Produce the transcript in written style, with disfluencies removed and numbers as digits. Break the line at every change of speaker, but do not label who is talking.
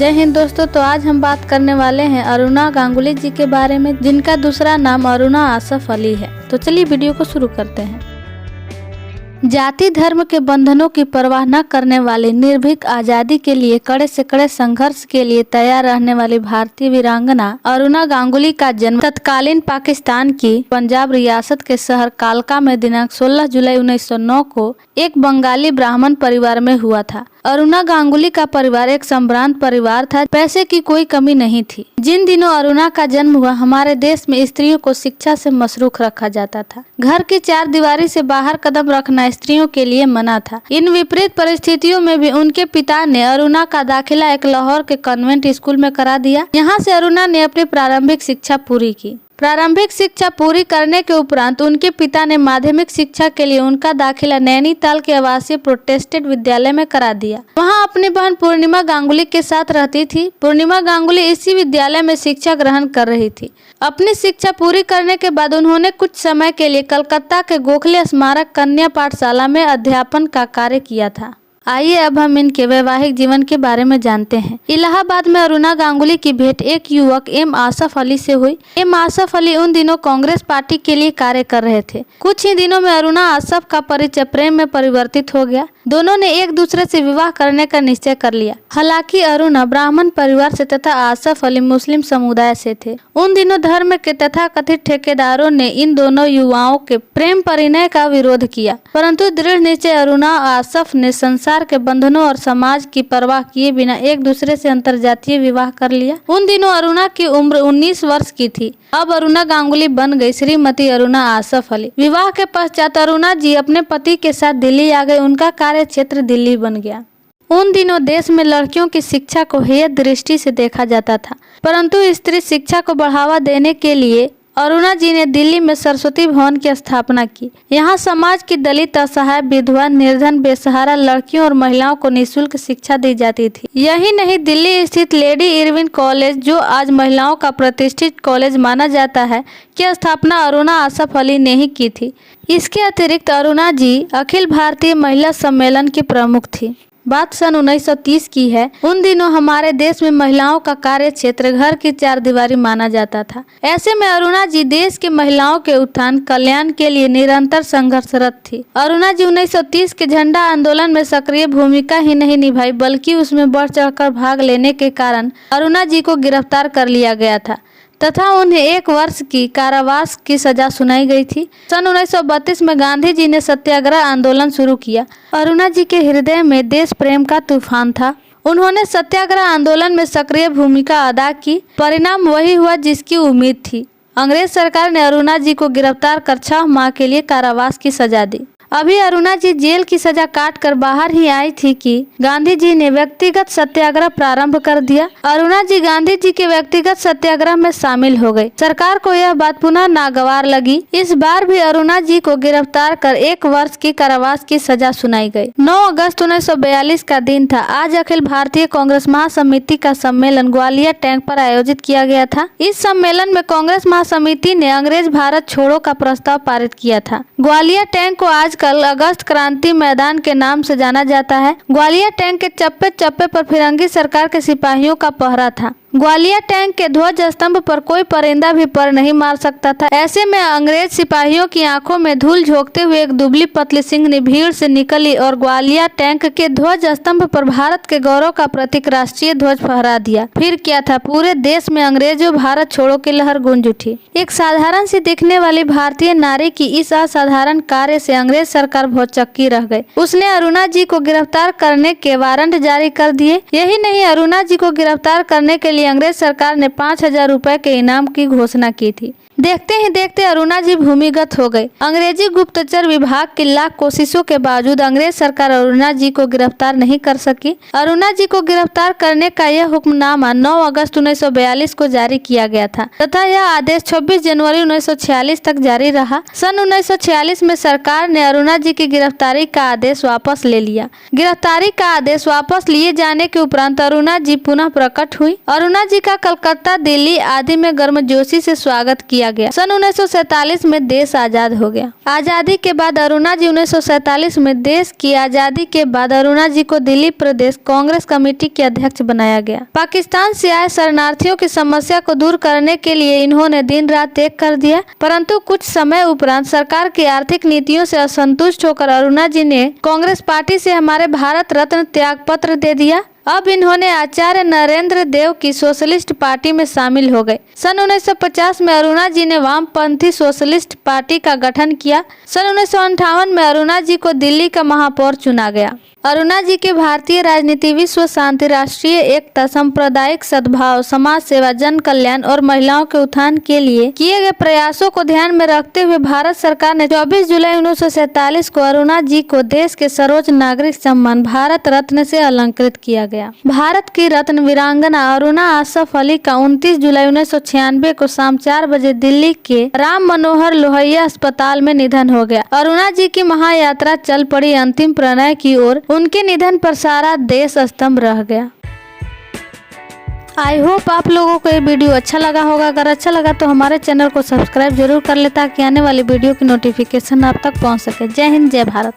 जय हिंद दोस्तों। तो आज हम बात करने वाले हैं अरुणा गांगुली जी के बारे में, जिनका दूसरा नाम अरुणा आसफ अली है। तो चलिए वीडियो को शुरू करते हैं। जाति धर्म के बंधनों की परवाह न करने वाली, निर्भीक आजादी के लिए कड़े से कड़े संघर्ष के लिए तैयार रहने वाली भारतीय वीरांगना अरुणा गांगुली का जन्म तत्कालीन पाकिस्तान की पंजाब रियासत के शहर कालका में दिनांक 16 जुलाई 1909 को एक बंगाली ब्राह्मण परिवार में हुआ था। अरुणा गांगुली का परिवार एक संभ्रांत परिवार था। पैसे की कोई कमी नहीं थी। जिन दिनों अरुणा का जन्म हुआ, हमारे देश में स्त्रियों को शिक्षा से मसरूख रखा जाता था। घर की चार दीवारी से बाहर कदम रखना स्त्रियों के लिए मना था। इन विपरीत परिस्थितियों में भी उनके पिता ने अरुणा का दाखिला एक लाहौर के कॉन्वेंट स्कूल में करा दिया। यहाँ से अरुणा ने अपनी प्रारंभिक शिक्षा पूरी की। प्रारंभिक शिक्षा पूरी करने के उपरांत उनके पिता ने माध्यमिक शिक्षा के लिए उनका दाखिला नैनीताल के आवासीय प्रोटेस्टेंट विद्यालय में करा दिया। वहां अपनी बहन पूर्णिमा गांगुली के साथ रहती थी। पूर्णिमा गांगुली इसी विद्यालय में शिक्षा ग्रहण कर रही थी। अपनी शिक्षा पूरी करने के बाद उन्होंने कुछ समय के लिए कलकत्ता के गोखले स्मारक कन्या पाठशाला में अध्यापन का कार्य किया था। आइए अब हम इनके वैवाहिक जीवन के बारे में जानते हैं। इलाहाबाद में अरुणा गांगुली की भेंट एक युवक एम आसफ अली से हुई। एम आसफ अली उन दिनों कांग्रेस पार्टी के लिए कार्य कर रहे थे। कुछ ही दिनों में अरुणा आसफ का परिचय प्रेम में परिवर्तित हो गया। दोनों ने एक दूसरे से विवाह करने का निश्चय कर लिया। हालांकि अरुणा ब्राह्मण परिवार से तथा आसफ अली मुस्लिम समुदाय से थे। उन दिनों धर्म के तथाकथित ठेकेदारों ने इन दोनों युवाओं के प्रेम परिणय का विरोध किया, परंतु दृढ़ निश्चय अरुणा आसफ ने संसार के बंधनों और समाज की परवाह किए बिना एक दूसरे से अंतरजातीय विवाह कर लिया। उन दिनों अरुणा की उम्र 19 वर्ष की थी। अब अरुणा गांगुली बन गई श्रीमती अरुणा आसफ अली। विवाह के पश्चात अरुणा जी अपने पति के साथ दिल्ली आ गए। उनका कार्य क्षेत्र दिल्ली बन गया। उन दिनों देश में लड़कियों की शिक्षा को हेय दृष्टि से देखा जाता था, परंतु स्त्री शिक्षा को बढ़ावा देने के लिए अरुणा जी ने दिल्ली में सरस्वती भवन की स्थापना की। यहाँ समाज की दलित, असहाय, विधवा, निर्धन, बेसहारा लड़कियों और महिलाओं को निःशुल्क शिक्षा दी जाती थी। यही नहीं, दिल्ली स्थित लेडी इरविन कॉलेज, जो आज महिलाओं का प्रतिष्ठित कॉलेज माना जाता है, की स्थापना अरुणा आसफ अली ने ही की थी। इसके अतिरिक्त अरुणा जी अखिल भारतीय महिला सम्मेलन की प्रमुख थी। बात सन 1930 की है। उन दिनों हमारे देश में महिलाओं का कार्य क्षेत्र घर की चार दीवारी माना जाता था। ऐसे में अरुणा जी देश की महिलाओं के उत्थान कल्याण के लिए निरंतर संघर्षरत थी। अरुणा जी 1930 के झंडा आंदोलन में सक्रिय भूमिका ही नहीं निभाई, बल्कि उसमें बढ़ चढ़कर भाग लेने के कारण अरुणा जी को गिरफ्तार कर लिया गया था तथा उन्हें 1 वर्ष की कारावास की सजा सुनाई गई थी। सन 1932 में गांधी जी ने सत्याग्रह आंदोलन शुरू किया। अरुणा जी के हृदय में देश प्रेम का तूफान था। उन्होंने सत्याग्रह आंदोलन में सक्रिय भूमिका अदा की। परिणाम वही हुआ जिसकी उम्मीद थी। अंग्रेज सरकार ने अरुणा जी को गिरफ्तार कर 6 माह के लिए कारावास की सजा दी। अभी अरुणा जी जेल की सजा काट कर बाहर ही आई थी कि गांधी जी ने व्यक्तिगत सत्याग्रह प्रारंभ कर दिया। अरुणा जी गांधी जी के व्यक्तिगत सत्याग्रह में शामिल हो गई। सरकार को यह बात पुनः नागवार लगी। इस बार भी अरुणा जी को गिरफ्तार कर 1 वर्ष की कारावास की सजा सुनाई गई। 9 अगस्त 1942 का दिन था। आज अखिल भारतीय कांग्रेस महासमिति का सम्मेलन ग्वालियर टैंक पर आयोजित किया गया था। इस सम्मेलन में कांग्रेस महासमिति ने अंग्रेज भारत छोड़ो का प्रस्ताव पारित किया था। ग्वालियर टैंक को आज कल अगस्त क्रांति मैदान के नाम से जाना जाता है। ग्वालियर टैंक के चप्पे चप्पे पर फिरंगी सरकार के सिपाहियों का पहरा था। ग्वालियर टैंक के ध्वज स्तंभ पर कोई परिंदा भी पर नहीं मार सकता था। ऐसे में अंग्रेज सिपाहियों की आंखों में धूल झोंकते हुए एक दुबली पतली सिंहनी भीड़ से निकली और ग्वालियर टैंक के ध्वज स्तंभ पर भारत के गौरव का प्रतीक राष्ट्रीय ध्वज फहरा दिया। फिर क्या था, पूरे देश में अंग्रेजों भारत छोड़ो की लहर गूंज उठी। एक साधारण सी दिखने वाली भारतीय नारी की इस असाधारण कार्य से अंग्रेज सरकार भौचक्की रह गई। उसने अरुणा जी को गिरफ्तार करने के वारंट जारी कर दिए। यही नहीं, अरुणा जी को गिरफ्तार करने के लिए अंग्रेज सरकार ने 5000 रुपए के इनाम की घोषणा की थी। देखते ही देखते अरुणा जी भूमिगत हो गई। अंग्रेजी गुप्तचर विभाग की लाख कोशिशों के बावजूद अंग्रेज सरकार अरुणा जी को गिरफ्तार नहीं कर सकी। अरुणा जी को गिरफ्तार करने का यह हुक्मनामा 9 अगस्त 1942 को जारी किया गया था तथा यह आदेश 26 जनवरी 1946 तक जारी रहा। सन 1946 में सरकार ने अरुणा जी की गिरफ्तारी का आदेश वापस ले लिया। गिरफ्तारी का आदेश वापस लिए जाने के उपरांत अरुणा जी पुनः प्रकट हुई। अरुणा जी का कलकत्ता, दिल्ली आदि में गर्मजोशी से स्वागत किया गया। सन 1947 में देश आजाद हो गया। आजादी के बाद अरुणा जी 1947 में देश की आजादी के बाद अरुणा जी को दिल्ली प्रदेश कांग्रेस कमेटी के अध्यक्ष बनाया गया। पाकिस्तान से आए शरणार्थियों की समस्या को दूर करने के लिए इन्होंने दिन रात एक कर दिया, परंतु कुछ समय उपरांत सरकार की आर्थिक नीतियों से असंतुष्ट होकर अरुणा जी ने कांग्रेस पार्टी से हमारे भारत रत्न त्याग पत्र दे दिया। अब इन्होंने आचार्य नरेंद्र देव की सोशलिस्ट पार्टी में शामिल हो गए। सन 1950 में अरुणा जी ने वामपंथी सोशलिस्ट पार्टी का गठन किया। सन 1958 में अरुणा जी को दिल्ली का महापौर चुना गया। अरुणा जी के भारतीय राजनीति, विश्व शांति, राष्ट्रीय एकता, सांप्रदायिक सद्भाव, समाज सेवा, जन कल्याण और महिलाओं के उत्थान के लिए किए गए प्रयासों को ध्यान में रखते हुए भारत सरकार ने 24 जुलाई 1947 को अरुणा जी को देश के सर्वोच्च नागरिक सम्मान भारत रत्न से अलंकृत किया गया। भारत की रत्न वीरांगना अरुणा आसफ अली का 29 जुलाई 1996 को शाम 4 बजे दिल्ली के राम मनोहर लोहिया अस्पताल में निधन हो गया। अरुणा जी की महायात्रा चल पड़ी अंतिम प्रणय की ओर। उनके निधन पर सारा देश स्तब्ध रह गया। आई होप आप लोगों को ये वीडियो अच्छा लगा होगा। अगर अच्छा लगा तो हमारे चैनल को सब्सक्राइब जरूर कर ले ताकि आने वाली वीडियो की नोटिफिकेशन आप तक पहुंच सके। जय हिंद, जय भारत।